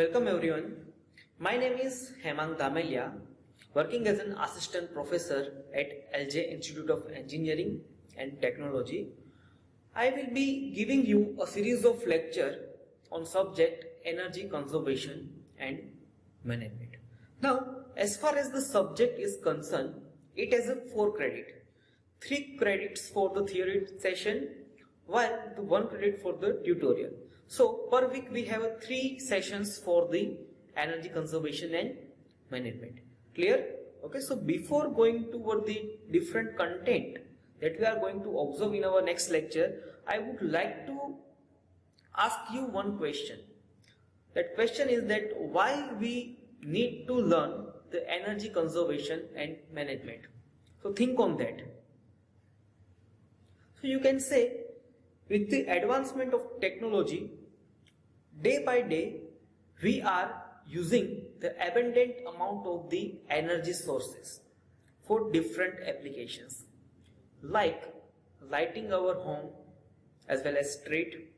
Welcome everyone. My name is Hemang Damelia, working as an assistant professor at LJIET Institute of Engineering and Technology. I will be giving you a series of lectures on subject energy conservation and management. Now, as far as the subject is concerned, it has a 4 credit. 3 credits for the theory session, while the 1 credit for the tutorial. So per week we have 3 sessions for the energy conservation and management. Clear? Okay, so before going toward the different content that we are going to observe in our next lecture, I would like to ask you one question. That question is that why we need to learn the energy conservation and management. So think on that. So you can say, with the advancement of technology, day by day we are using the abundant amount of the energy sources for different applications, like lighting our home as well as street,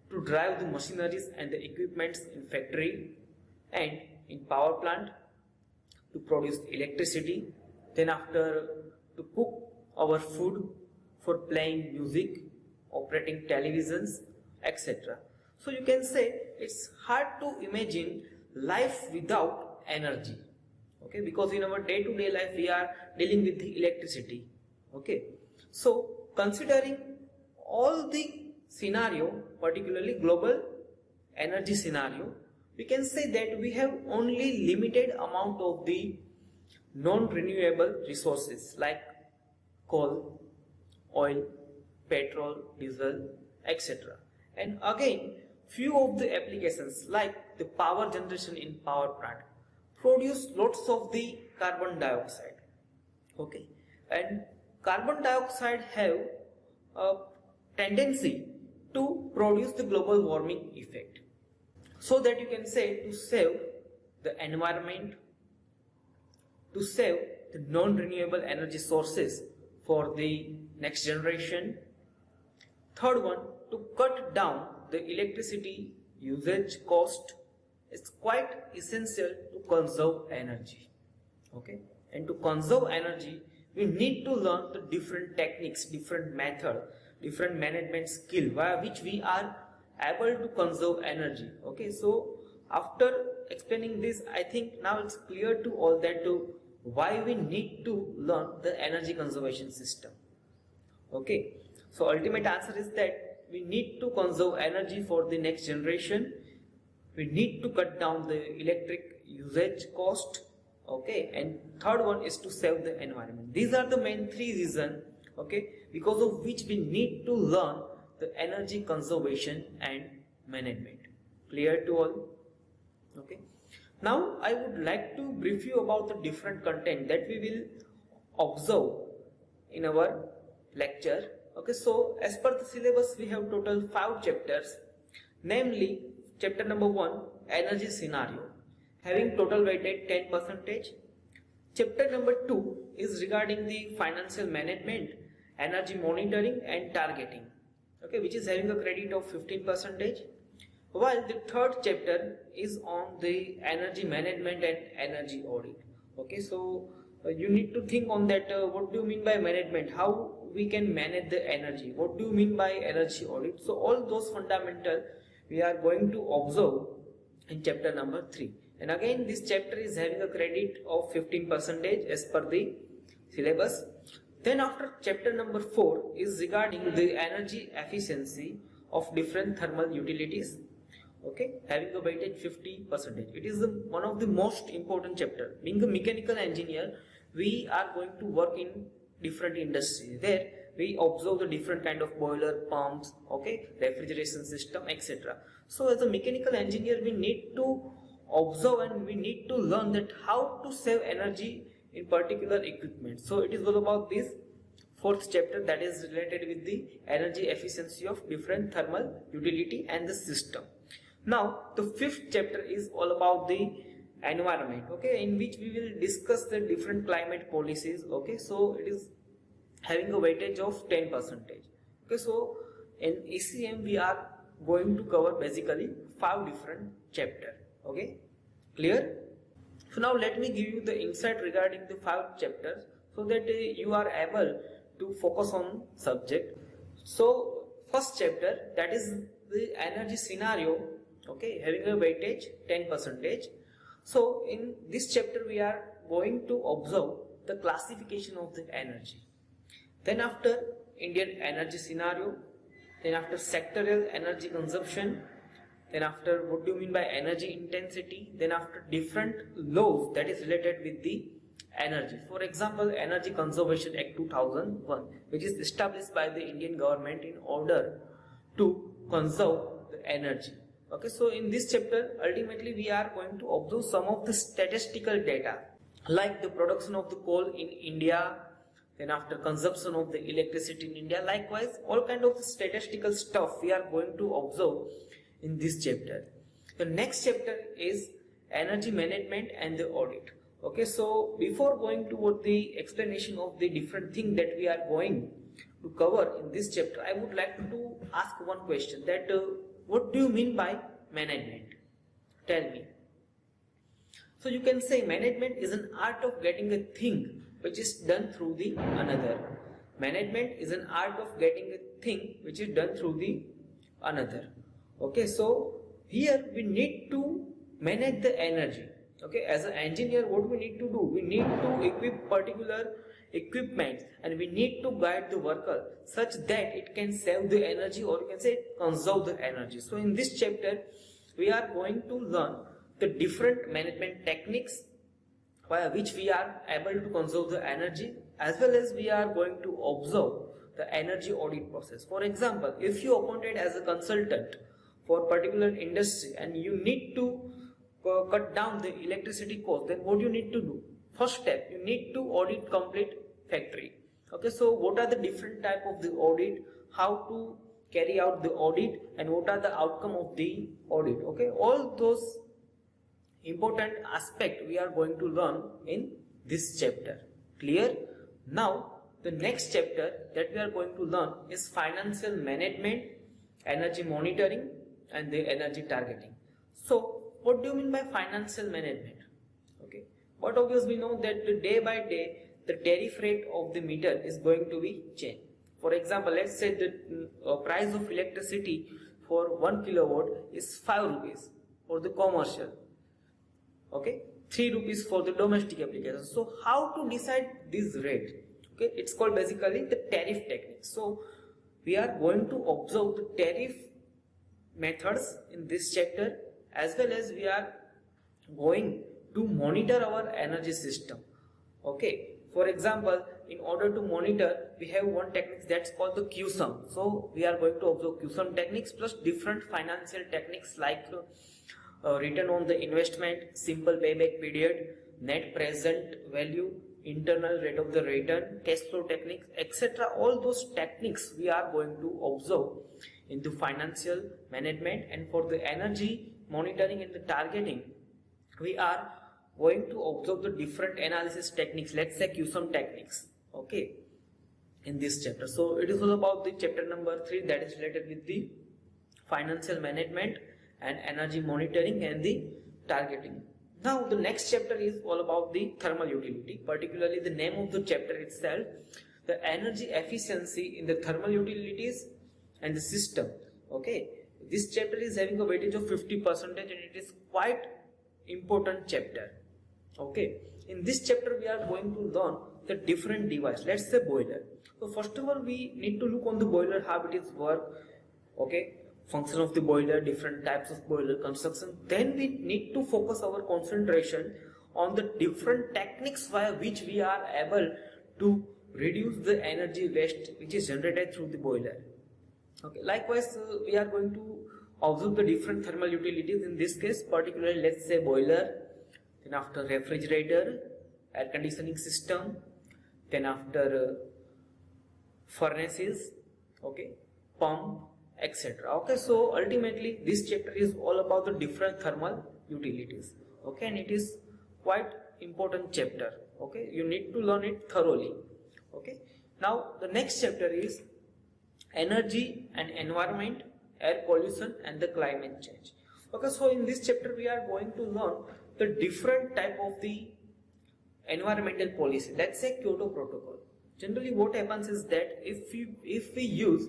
to drive the machineries and the equipments in factory and in power plant, to produce electricity, then after to cook our food, for playing music, operating televisions, etc. So you can say it's hard to imagine life without energy, okay, because in our day-to-day life we are dealing with the electricity, okay. So considering all the scenario, particularly global energy scenario, we can say that we have only limited amount of the non-renewable resources like coal, oil, petrol, diesel, etc. And again, few of the applications like the power generation in power plant produce lots of the carbon dioxide, okay, and carbon dioxide have a tendency to produce the global warming effect. So that you can say, to save the environment, to save the non-renewable energy sources for the next generation. Third one, to cut down the electricity usage cost. It's quite essential to conserve energy, okay. And to conserve energy, we need to learn the different techniques, different method, different management skill by which we are able to conserve energy, okay. So after explaining this, I think now it's clear to all that why we need to learn the energy conservation system, okay. So ultimate answer is that we need to conserve energy for the next generation. We need to cut down the electric usage cost, okay. And third one is to save the environment. These are the main 3 reasons, okay, because of which we need to learn the energy conservation and management. Clear to all? Okay. Now I would like to brief you about the different content that we will observe in our lecture. Okay, so as per the syllabus we have total 5 chapters, namely chapter number 1, energy scenario, having total weighted 10%. Chapter number 2 is regarding the financial management, energy monitoring and targeting, okay, which is having a credit of 15%. While the third chapter is on the energy management and energy audit, okay. So you need to think on that, what do you mean by management, how we can manage the energy, what do you mean by energy audit. So all those fundamental we are going to observe in chapter number 3. And again, this chapter is having a credit of 15% as per the syllabus. Then after chapter number 4 is regarding the energy efficiency of different thermal utilities, okay, having a weighted 50%. It is one of the most important chapter. Being a mechanical engineer, we are going to work in different industries where we observe the different kind of boiler, pumps, okay, refrigeration system, etc. So as a mechanical engineer, we need to observe and we need to learn that how to save energy in particular equipment. So it is all about this 4th chapter, that is related with the energy efficiency of different thermal utility and the system. Now the 5th chapter is all about the environment, okay, in which we will discuss the different climate policies, okay. So it is having a weightage of 10%, okay. So in ECM we are going to cover basically 5 different chapters, Okay, clear? So now let me give you the insight regarding the 5 chapters so that you are able to focus on subject. So first chapter, that is the energy scenario, okay, having a weightage 10%. So in this chapter we are going to observe the classification of the energy. Then after Indian energy scenario, then after sectoral energy consumption, then after what do you mean by energy intensity, then after different laws that is related with the energy. For example, Energy Conservation Act 2001, which is established by the Indian government in order to conserve the energy. Okay, so in this chapter ultimately we are going to observe some of the statistical data like the production of the coal in India, then after consumption of the electricity in India. Likewise, all kind of statistical stuff we are going to observe in this chapter. The next chapter is energy management and the audit. Okay, so before going toward the explanation of the different things that we are going to cover in this chapter, I would like to ask one question, that what do you mean by management? Tell me. So you can say management is an art of getting a thing which is done through the another. Management is an art of getting a thing which is done through the another. Okay, so here we need to manage the energy. Okay, as an engineer, what we need to do? We need to equip particular equipment and we need to guide the worker such that it can save the energy, or you can say conserve the energy. So in this chapter, we are going to learn the different management techniques via which we are able to conserve the energy, as well as we are going to observe the energy audit process. For example, if you are appointed as a consultant for particular industry and you need to cut down the electricity cost, then what you need to do? First step, you need to audit complete factory. Okay, so what are the different type of the audit, how to carry out the audit, and what are the outcome of the audit? Okay, all those important aspect we are going to learn in this chapter. Clear? Now the next chapter that we are going to learn is financial management, energy monitoring, and the energy targeting. So what do you mean by financial management? Okay, but obviously we know that day by day the tariff rate of the meter is going to be changed. For example, let's say the price of electricity for 1 kilowatt is 5 rupees for the commercial, okay, 3 rupees for the domestic application. So how to decide this rate? Okay, it's called basically the tariff technique. So we are going to observe the tariff methods in this chapter, as well as we are going to monitor our energy system. Okay, for example, in order to monitor, we have one technique that's called the QSUM. So we are going to observe QSUM techniques plus different financial techniques like return on the investment, simple payback period, net present value, internal rate of the return, cash flow techniques, etc. All those techniques we are going to observe in the financial management. And for the energy monitoring and the targeting, we are going to observe the different analysis techniques, let's say QSUM techniques, okay, in this chapter. So it is all about the chapter number 3, that is related with the financial management and energy monitoring and the targeting. Now the next chapter is all about the thermal utility, particularly the name of the chapter itself, the energy efficiency in the thermal utilities and the system. Okay, this chapter is having a weightage of 50% and it is quite important chapter. Okay, in this chapter we are going to learn the different device, let's say boiler. So first of all we need to look on the boiler, how it is work, okay, function of the boiler, different types of boiler construction. Then we need to focus our concentration on the different techniques via which we are able to reduce the energy waste which is generated through the boiler. Okay, likewise we are going to observe the different thermal utilities, in this case particularly let's say boiler, then after refrigerator, air conditioning system, then after furnaces, okay, pump, etc. Okay, so ultimately this chapter is all about the different thermal utilities. Okay, and it is quite important chapter. Okay, you need to learn it thoroughly. Okay, now the next chapter is energy and environment, air pollution and the climate change. Okay, so in this chapter we are going to learn the different type of the environmental policy. Let's say Kyoto Protocol. Generally what happens is that if we use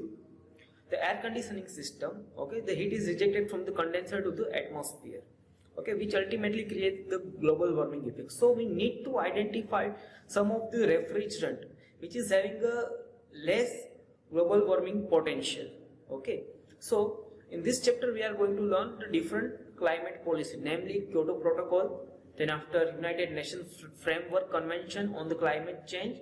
the air conditioning system, okay, the heat is rejected from the condenser to the atmosphere, okay, which ultimately creates the global warming effect. So we need to identify some of the refrigerant which is having a less global warming potential. Okay, so in this chapter we are going to learn the different climate policy, namely Kyoto Protocol, then after United Nations Framework Convention on the Climate Change,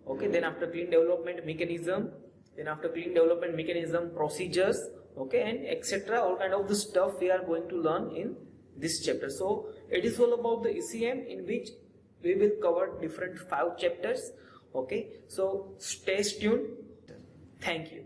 okay, then after Clean Development Mechanism, then after Clean Development Mechanism procedures, okay, and etc. All kind of the stuff we are going to learn in this chapter. So it is all about the ECM, in which we will cover different 5 chapters. Okay, so stay tuned. Thank you.